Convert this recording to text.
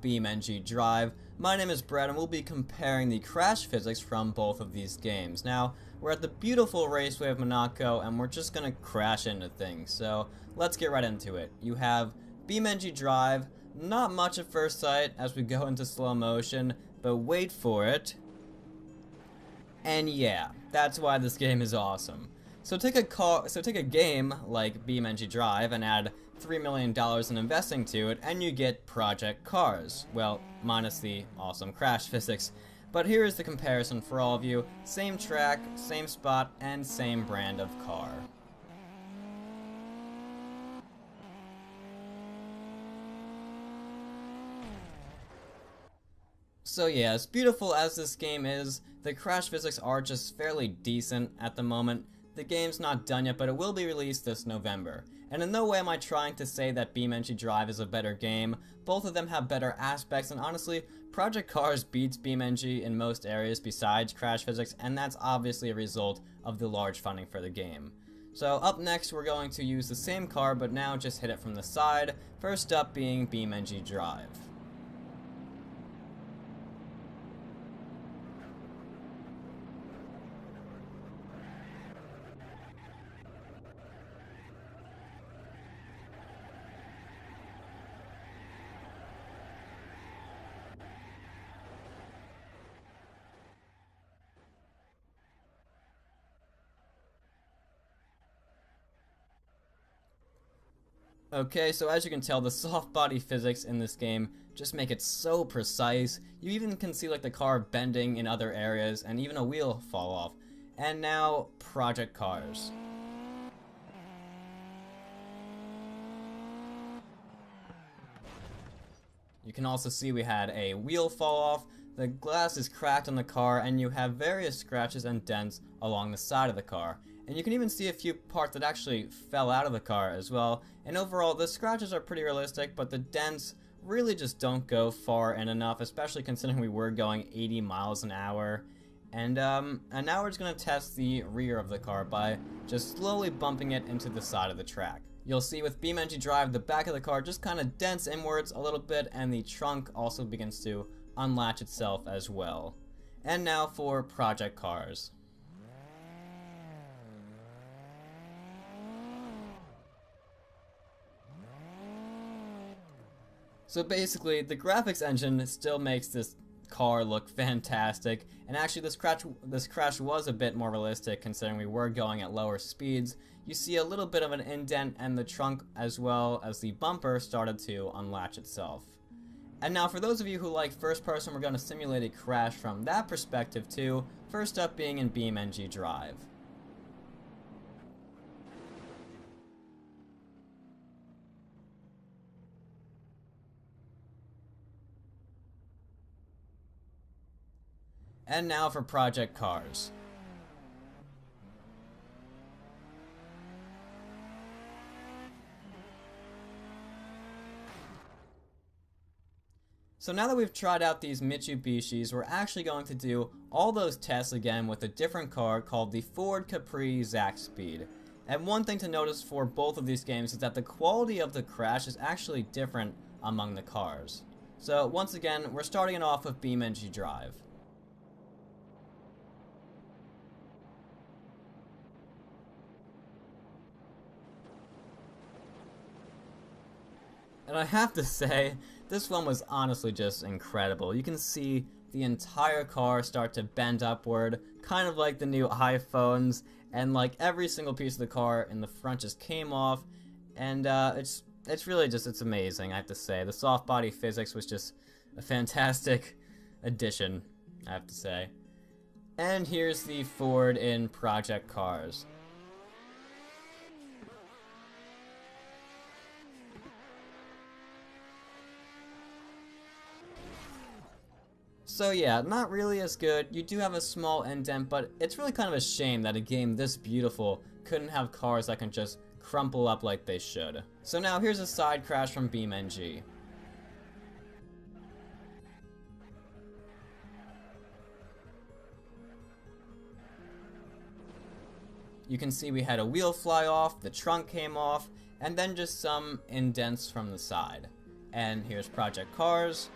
BeamNG Drive. My name is Brett and we'll be comparing the crash physics from both of these games. Now, we're at the beautiful raceway of Monaco and we're just gonna crash into things, so let's get right into it. You have BeamNG Drive, not much at first sight as we go into slow motion, but wait for it. And yeah, that's why this game is awesome. So take a game like BeamNG Drive and add $3 million in investing to it, and you get Project Cars. Well, minus the awesome crash physics. But here is the comparison for all of you. Same track, same spot, and same brand of car. So yeah, as beautiful as this game is, the crash physics are just fairly decent at the moment. The game's not done yet, but it will be released this November. And in no way am I trying to say that BeamNG Drive is a better game. Both of them have better aspects, and honestly, Project Cars beats BeamNG in most areas besides crash physics, and that's obviously a result of the large funding for the game. So up next, we're going to use the same car, but now just hit it from the side, first up being BeamNG Drive. Okay, so as you can tell, the soft body physics in this game just make it so precise. You even can see like the car bending in other areas and even a wheel fall off. And now, Project Cars. You can also see we had a wheel fall off, the glass is cracked on the car, and you have various scratches and dents along the side of the car. And you can even see a few parts that actually fell out of the car as well. And overall, the scratches are pretty realistic, but the dents really just don't go far and enough, especially considering we were going 80 miles an hour. And now we're just going to test the rear of the car by just slowly bumping it into the side of the track. You'll see with BeamNG Drive, the back of the car just kind of dents inwards a little bit, and the trunk also begins to unlatch itself as well. And now for Project Cars. So basically, the graphics engine still makes this car look fantastic, and actually this crash was a bit more realistic considering we were going at lower speeds. You see a little bit of an indent, and the trunk as well as the bumper started to unlatch itself. And now for those of you who like first person, we're going to simulate a crash from that perspective too, first up being in BeamNG Drive. And now for Project Cars. So now that we've tried out these Mitsubishis, we're actually going to do all those tests again with a different car called the Ford Capri Zack Speed. And one thing to notice for both of these games is that the quality of the crash is actually different among the cars. So once again, we're starting it off with BeamNG Drive. And I have to say, this one was honestly just incredible. You can see the entire car start to bend upward, kind of like the new iPhones, and like every single piece of the car in the front just came off, and it's really just, it's amazing, I have to say. The soft body physics was just a fantastic addition, I have to say. And here's the Ford in Project Cars. So yeah, not really as good. You do have a small indent, but it's really kind of a shame that a game this beautiful couldn't have cars that can just crumple up like they should. So now here's a side crash from BeamNG. You can see we had a wheel fly off, the trunk came off, and then just some indents from the side. And here's Project Cars.